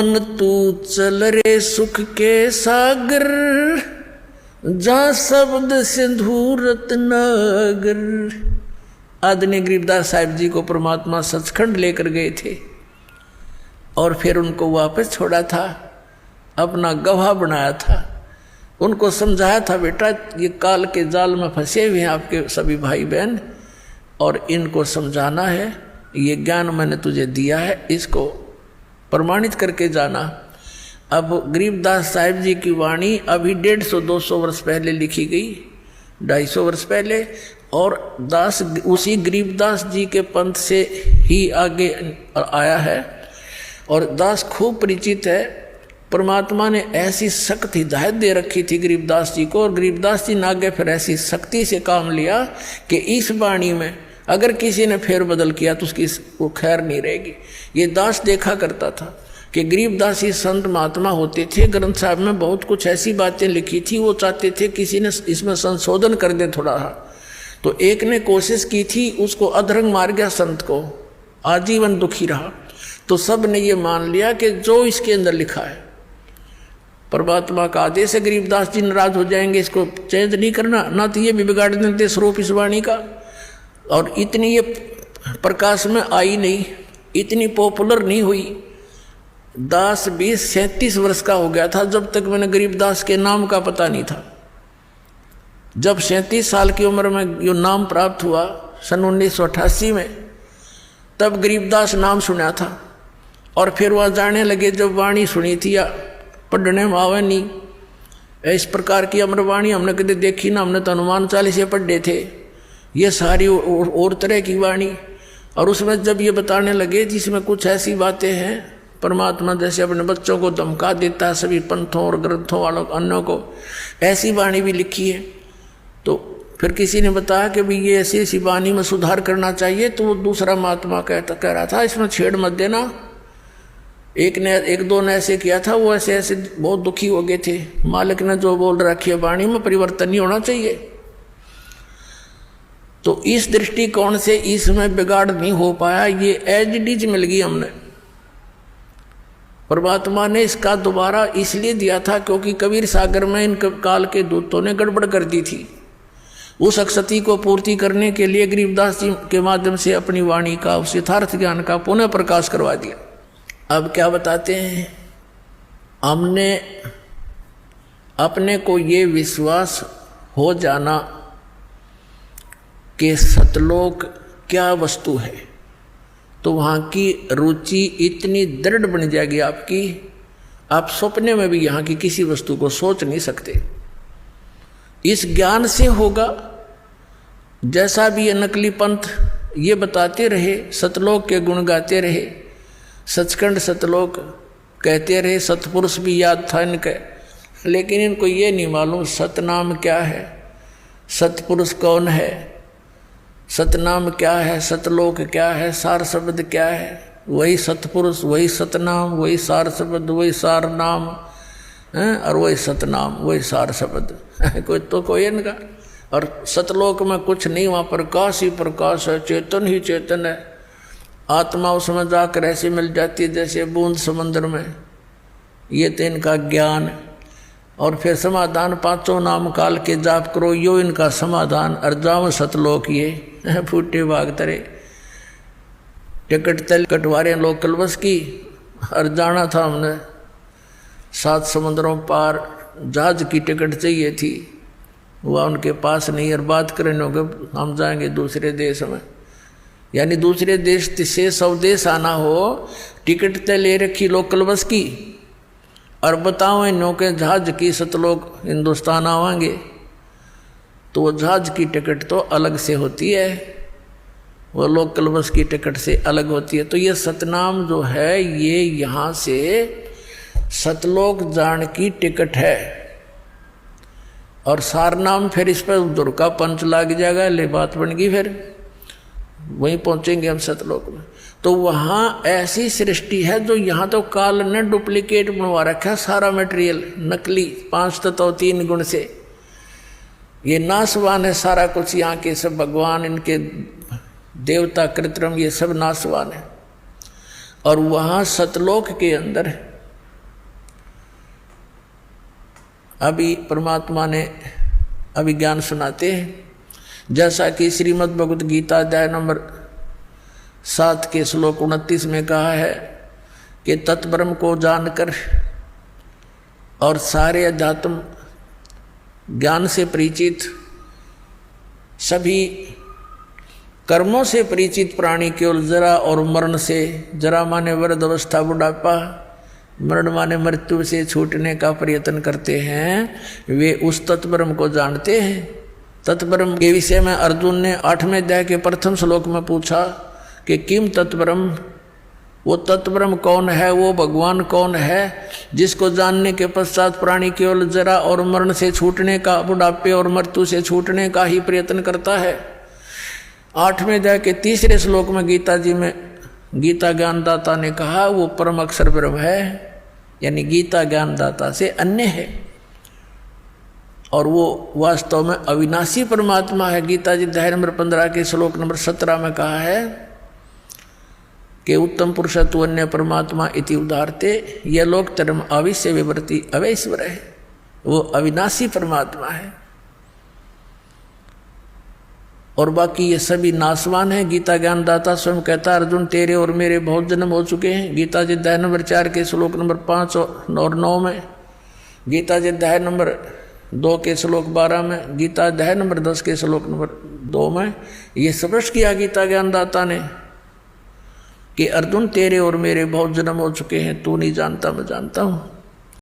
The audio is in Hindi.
मन तू चल रे सुख के सागर, जहाँ शब्द सिंधु रत्नागर। आदरणीय गरीबदास साहिब जी को परमात्मा सचखंड लेकर गए थे और फिर उनको वापस छोड़ा था, अपना गवाह बनाया था, उनको समझाया था बेटा ये काल के जाल में फंसे हुए हैं आपके सभी भाई बहन, और इनको समझाना है, ये ज्ञान मैंने तुझे दिया है, इसको प्रमाणित करके जाना। अब गरीबदास साहिब जी की वाणी अभी 150-200 वर्ष पहले लिखी गई, 250 वर्ष पहले, और दास उसी गरीबदास जी के पंथ से ही आगे आया है, और दास खूब परिचित है। परमात्मा ने ऐसी सख्त हिदायत दे रखी थी गरीबदास जी को, और गरीबदास जी ने आगे फिर ऐसी सख्ती से काम लिया कि इस वाणी में अगर किसी ने फेर बदल किया तो उसकी वो खैर नहीं रहेगी। ये दास देखा करता था कि गरीबदास ही संत महात्मा होते थे, ग्रंथ साहब में बहुत कुछ ऐसी बातें लिखी थी, वो चाहते थे किसी ने इसमें संशोधन कर दे थोड़ा सा, तो एक ने कोशिश की थी, उसको अधरंग मार गया संत को, आजीवन दुखी रहा। तो सब ने ये मान लिया कि जो इसके अंदर लिखा है परमात्मा का आदेश है, गरीबदास जी नाराज हो जाएंगे, इसको चेंज नहीं करना, ना तो ये भी बिगाड़ देते स्वरूप इस वाणी का। और इतनी ये प्रकाश में आई नहीं, इतनी पॉपुलर नहीं हुई। दास 20-37 वर्ष का हो गया था जब तक मैंने गरीबदास के नाम का पता नहीं था। जब 37 साल की उम्र में ये नाम प्राप्त हुआ सन 1988 में, तब गरीबदास नाम सुना था, और फिर वह जाने लगे जब वाणी सुनी थी या पढ़ने में आवे नहीं, इस प्रकार की अमरवाणी हमने कभी देखी ना, हमने तो हनुमान चालीसा पढ़े थे, ये सारी और तरह की वाणी। और उसमें जब ये बताने लगे जिसमें कुछ ऐसी बातें हैं, परमात्मा जैसे अपने बच्चों को धमका देता है सभी पंथों और ग्रंथों वालों अन्यों को, ऐसी वाणी भी लिखी है। तो फिर किसी ने बताया कि भाई ये ऐसी ऐसी वाणी में सुधार करना चाहिए, तो वो दूसरा महात्मा कह रहा था इसमें छेड़ मत देना। एक दो ने ऐसे किया था, वो ऐसे ऐसे बहुत दुखी हो गए थे, मालिक ने जो बोल रखी है वाणी में परिवर्तन नहीं होना चाहिए। तो इस दृष्टिकोण से इसमें बिगाड़ नहीं हो पाया, ये एज इट इज मिल गई हमने। परमात्मा ने इसका दोबारा इसलिए दिया था क्योंकि कबीर सागर में इन काल के दूतों ने गड़बड़ कर दी थी। उस अक्षति को पूर्ति करने के लिए गरीबदास जी के माध्यम से अपनी वाणी का, उस यथार्थ ज्ञान का पुनः प्रकाश करवा दिया। अब क्या बताते हैं, हमने अपने को ये विश्वास हो जाना कि सतलोक क्या वस्तु है, तो वहाँ की रुचि इतनी दृढ़ बन जाएगी आपकी, आप सपने में भी यहाँ की किसी वस्तु को सोच नहीं सकते। इस ज्ञान से होगा। जैसा भी ये नकली पंथ ये बताते रहे, सतलोक के गुण गाते रहे, सचखंड सतलोक कहते रहे, सतपुरुष भी याद था इनके, लेकिन इनको ये नहीं मालूम सतनाम क्या है, सतपुरुष कौन है, सतनाम क्या है, सतलोक क्या है, सार शब्द क्या है। वही सतपुरुष, वही सतनाम, वही सार शब्द, वही सार नाम, और वही सतनाम, वही सार शब्द कोई तो कोई इनका। और सतलोक में कुछ नहीं, वहाँ प्रकाश ही प्रकाश है, चेतन ही चेतन है। आत्मा उसमें जाकर ऐसे मिल जाती है जैसे बूंद समंदर में। ये तो इनका ज्ञान। और फिर समाधान, पांचों नाम काल के जाप करो, यो इनका समाधान। अर्जाव सतलोक ये फूटे बाग तरे, टिकट तल कटवारे लोग कलवस की। और जाना था हमने 7 समुद्रों पार, जहाज की टिकट चाहिए थी, वह उनके पास नहीं। और बात करें होगा हम जाएंगे दूसरे देश में, यानी दूसरे देश से स्वदेश आना हो, टिकट तय ले रखी लोकल बस की, और बताओ इन के जहाज की सतलोक हिंदुस्तान आवांगे, तो वो जहाज की टिकट तो अलग से होती है, वो लोकल बस की टिकट से अलग होती है। तो ये सतनाम जो है ये यहाँ से सतलोक जान की टिकट है। और सारनाम फिर इस पर उधर का पंच लग जाएगा, ले बात बन गई, फिर वहीं पहुंचेंगे हम सतलोक में। तो वहाँ ऐसी सृष्टि है जो यहाँ तो काल ने डुप्लीकेट बनवा रखा है, सारा मटेरियल नकली, 5 तत्व 3 गुण से ये नाशवान है सारा कुछ। यहाँ के सब भगवान, इनके देवता कृत्रिम, ये सब नाशवान है। और वहाँ सतलोक के अंदर अभी परमात्मा ने अभिज्ञान सुनाते हैं, जैसा कि श्रीमद् भगवत गीता अध्याय नंबर 7 के श्लोक 29 में कहा है कि तत्ब्रह्म को जानकर और सारे अध्यात्म ज्ञान से परिचित, सभी कर्मों से परिचित प्राणी केवल जरा और मरण से, जरा माने वृद्ध अवस्था बुढ़ापा, मरण माने मृत्यु से छूटने का प्रयत्न करते हैं, वे उस तत्ब्रह्म को जानते हैं। तत्ब्रह्म के विषय में अर्जुन ने 8वें अध्याय के प्रथम श्लोक में पूछा कि किम तत्ब्रह्म, वो तत्ब्रह्म कौन है, वो भगवान कौन है जिसको जानने के पश्चात प्राणी केवल जरा और मरण से छूटने का, बुढ़ापे और मृत्यु से छूटने का ही प्रयत्न करता है। 8वें अध्याय के 3रे श्लोक में गीता जी में गीता ज्ञानदाता ने कहा वो परम अक्षर ब्रह्म है, यानी गीता ज्ञानदाता से अन्य है और वो वास्तव में अविनाशी परमात्मा है। गीता जी अध्याय नंबर 15 के श्लोक नंबर 17 में कहा है कि उत्तम पुरुषत्व अन्य परमात्मा इति उदाहरते, यह लोक धर्म अविश्य विवर्ती अवैश्वर है, वो अविनाशी परमात्मा है और बाकी ये सभी नाशवान है। गीता ज्ञानदाता स्वयं कहता, अर्जुन तेरे और मेरे बहुत जन्म हो चुके हैं। गीता जी अध्याय नंबर 4 के श्लोक नंबर 5 और 9 में, गीता जी अध्याय नंबर 2 के श्लोक 12 में, गीता अध्याय नंबर 10 के श्लोक नंबर 2 में ये स्पष्ट किया गीता ज्ञानदाता ने कि अर्जुन तेरे और मेरे बहुत जन्म हो चुके हैं, तू नहीं जानता मैं जानता हूँ।